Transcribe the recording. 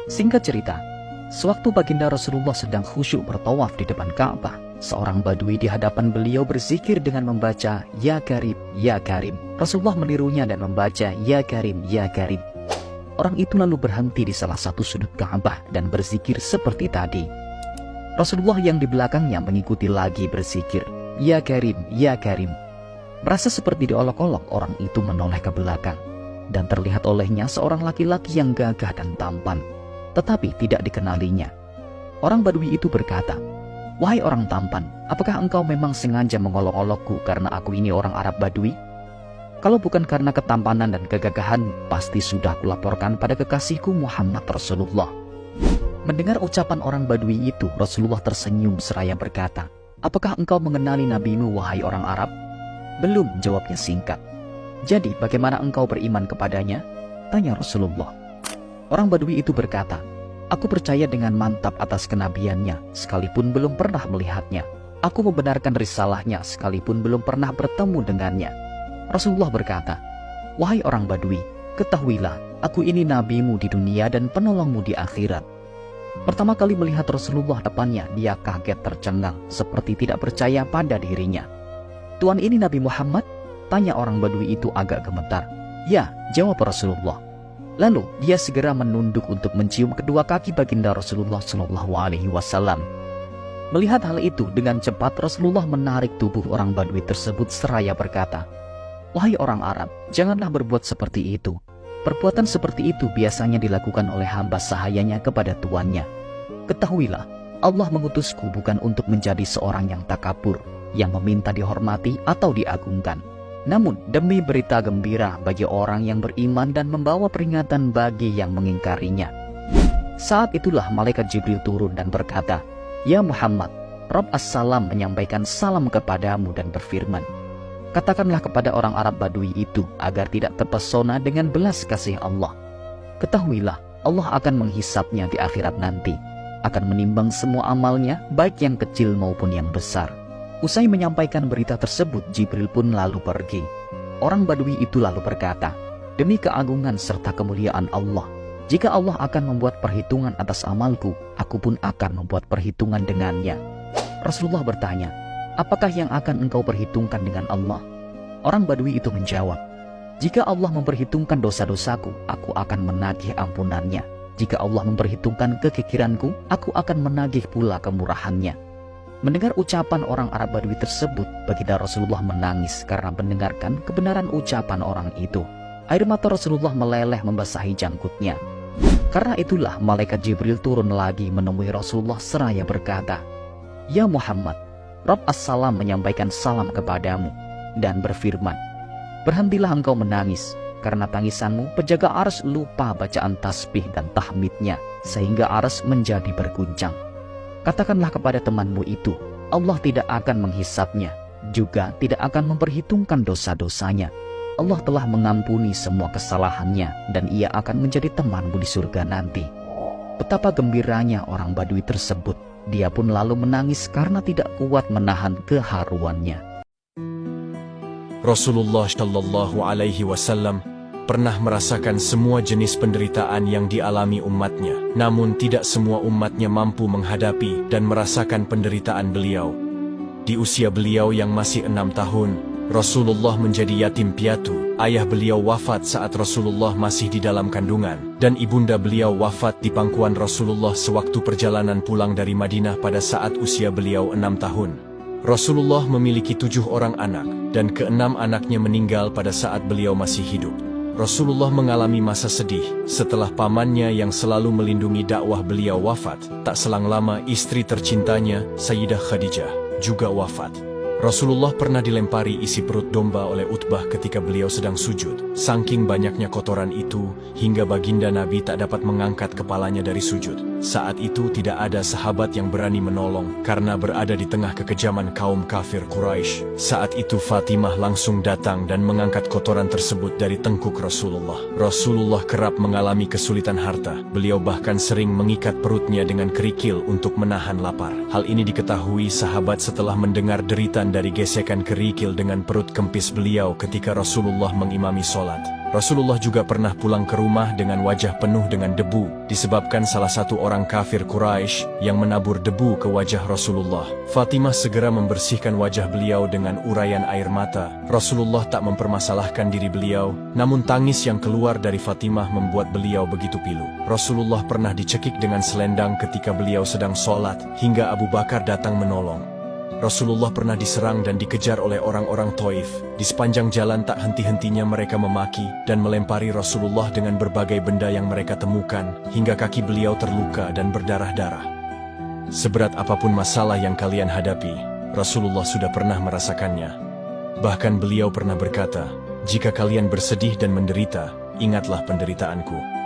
Singkat cerita, sewaktu baginda Rasulullah sedang khusyuk bertawaf di depan Ka'bah, seorang badui di hadapan beliau berzikir dengan membaca Ya Karim, Ya Karim. Rasulullah menirunya dan membaca Ya Karim, Ya Karim. Orang itu lalu berhenti di salah satu sudut Ka'bah dan berzikir seperti tadi. Rasulullah yang di belakangnya mengikuti lagi berzikir Ya Karim, Ya Karim. Merasa seperti diolok-olok, orang itu menoleh ke belakang dan terlihat olehnya seorang laki-laki yang gagah dan tampan, tetapi tidak dikenalinya. Orang badui itu berkata, "Wahai orang tampan, apakah engkau memang sengaja mengolok-olokku karena aku ini orang Arab Badui? Kalau bukan karena ketampanan dan kegagahan, pasti sudah kulaporkan pada kekasihku Muhammad Rasulullah." Mendengar ucapan orang badui itu, Rasulullah tersenyum seraya berkata, "Apakah engkau mengenali nabimu, wahai orang Arab?" "Belum," jawabnya singkat. "Jadi bagaimana engkau beriman kepadanya?" tanya Rasulullah. Orang badui itu berkata, "Aku percaya dengan mantap atas kenabiannya, sekalipun belum pernah melihatnya. Aku membenarkan risalahnya, sekalipun belum pernah bertemu dengannya." Rasulullah berkata, "Wahai orang badui, ketahuilah, aku ini nabimu di dunia dan penolongmu di akhirat." Pertama kali melihat Rasulullah depannya, dia kaget tercengang, seperti tidak percaya pada dirinya. "Tuan ini Nabi Muhammad?" tanya orang badui itu agak gemetar. "Ya," jawab Rasulullah. Lalu dia segera menunduk untuk mencium kedua kaki baginda Rasulullah SAW. Melihat hal itu, dengan cepat Rasulullah menarik tubuh orang badui tersebut seraya berkata, "Wahai orang Arab, janganlah berbuat seperti itu. Perbuatan seperti itu biasanya dilakukan oleh hamba sahayanya kepada tuannya. Ketahuilah, Allah mengutusku bukan untuk menjadi seorang yang takabur, yang meminta dihormati atau diagungkan, namun demi berita gembira bagi orang yang beriman dan membawa peringatan bagi yang mengingkarinya." Saat itulah malaikat Jibril turun dan berkata, "Ya Muhammad, Rabb As-Salam menyampaikan salam kepadamu dan berfirman, katakanlah kepada orang Arab Badui itu agar tidak terpesona dengan belas kasih Allah. Ketahuilah, Allah akan menghisapnya di akhirat nanti, akan menimbang semua amalnya, baik yang kecil maupun yang besar." Usai menyampaikan berita tersebut, Jibril pun lalu pergi. Orang Badui itu lalu berkata, "Demi keagungan serta kemuliaan Allah, jika Allah akan membuat perhitungan atas amalku, aku pun akan membuat perhitungan dengannya." Rasulullah bertanya, "Apakah yang akan engkau perhitungkan dengan Allah?" Orang Badui itu menjawab, "Jika Allah memperhitungkan dosa-dosaku, aku akan menagih ampunannya. Jika Allah memperhitungkan kekikiranku, aku akan menagih pula kemurahannya." Mendengar ucapan orang Arab Badui tersebut, baginda Rasulullah menangis karena mendengarkan kebenaran ucapan orang itu. Air mata Rasulullah meleleh membasahi jangkutnya. Karena itulah malaikat Jibril turun lagi menemui Rasulullah seraya berkata, "Ya Muhammad, Rabb As-Salam menyampaikan salam kepadamu dan berfirman, berhentilah engkau menangis, karena tangisanmu penjaga arsy lupa bacaan tasbih dan tahmidnya, sehingga arsy menjadi berguncang. Katakanlah kepada temanmu itu, Allah tidak akan menghisapnya, juga tidak akan memperhitungkan dosa-dosanya. Allah telah mengampuni semua kesalahannya, dan ia akan menjadi temanmu di surga nanti." Betapa gembiranya orang Badui tersebut. Dia pun lalu menangis karena tidak kuat menahan keharuannya. Rasulullah Shallallahu Alaihi Wasallam pernah merasakan semua jenis penderitaan yang dialami umatnya, namun tidak semua umatnya mampu menghadapi dan merasakan penderitaan beliau. Di usia beliau yang masih 6 tahun, Rasulullah menjadi yatim piatu. Ayah beliau wafat saat Rasulullah masih di dalam kandungan, dan ibunda beliau wafat di pangkuan Rasulullah sewaktu perjalanan pulang dari Madinah pada saat usia beliau 6 tahun. Rasulullah memiliki 7 orang anak, dan ke-6 anaknya meninggal pada saat beliau masih hidup. Rasulullah mengalami masa sedih setelah pamannya yang selalu melindungi dakwah beliau wafat. Tak selang lama istri tercintanya, Sayyidah Khadijah, juga wafat. Rasulullah pernah dilempari isi perut domba oleh Utbah ketika beliau sedang sujud. Saking banyaknya kotoran itu, hingga baginda Nabi tak dapat mengangkat kepalanya dari sujud. Saat itu tidak ada sahabat yang berani menolong, karena berada di tengah kekejaman kaum kafir Quraisy. Saat itu Fatimah langsung datang dan mengangkat kotoran tersebut dari tengkuk Rasulullah. Rasulullah kerap mengalami kesulitan harta. Beliau bahkan sering mengikat perutnya dengan kerikil untuk menahan lapar. Hal ini diketahui sahabat setelah mendengar deritan dari gesekan kerikil dengan perut kempis beliau ketika Rasulullah mengimami sholat. Rasulullah juga pernah pulang ke rumah dengan wajah penuh dengan debu, disebabkan salah satu orang kafir Quraisy yang menabur debu ke wajah Rasulullah. Fatimah segera membersihkan wajah beliau dengan uraian air mata. Rasulullah tak mempermasalahkan diri beliau, namun tangis yang keluar dari Fatimah membuat beliau begitu pilu. Rasulullah pernah dicekik dengan selendang ketika beliau sedang sholat, hingga Abu Bakar datang menolong. Rasulullah pernah diserang dan dikejar oleh orang-orang Taif. Di sepanjang jalan tak henti-hentinya mereka memaki dan melempari Rasulullah dengan berbagai benda yang mereka temukan, hingga kaki beliau terluka dan berdarah-darah. Seberat apapun masalah yang kalian hadapi, Rasulullah sudah pernah merasakannya. Bahkan beliau pernah berkata, "Jika kalian bersedih dan menderita, ingatlah penderitaanku."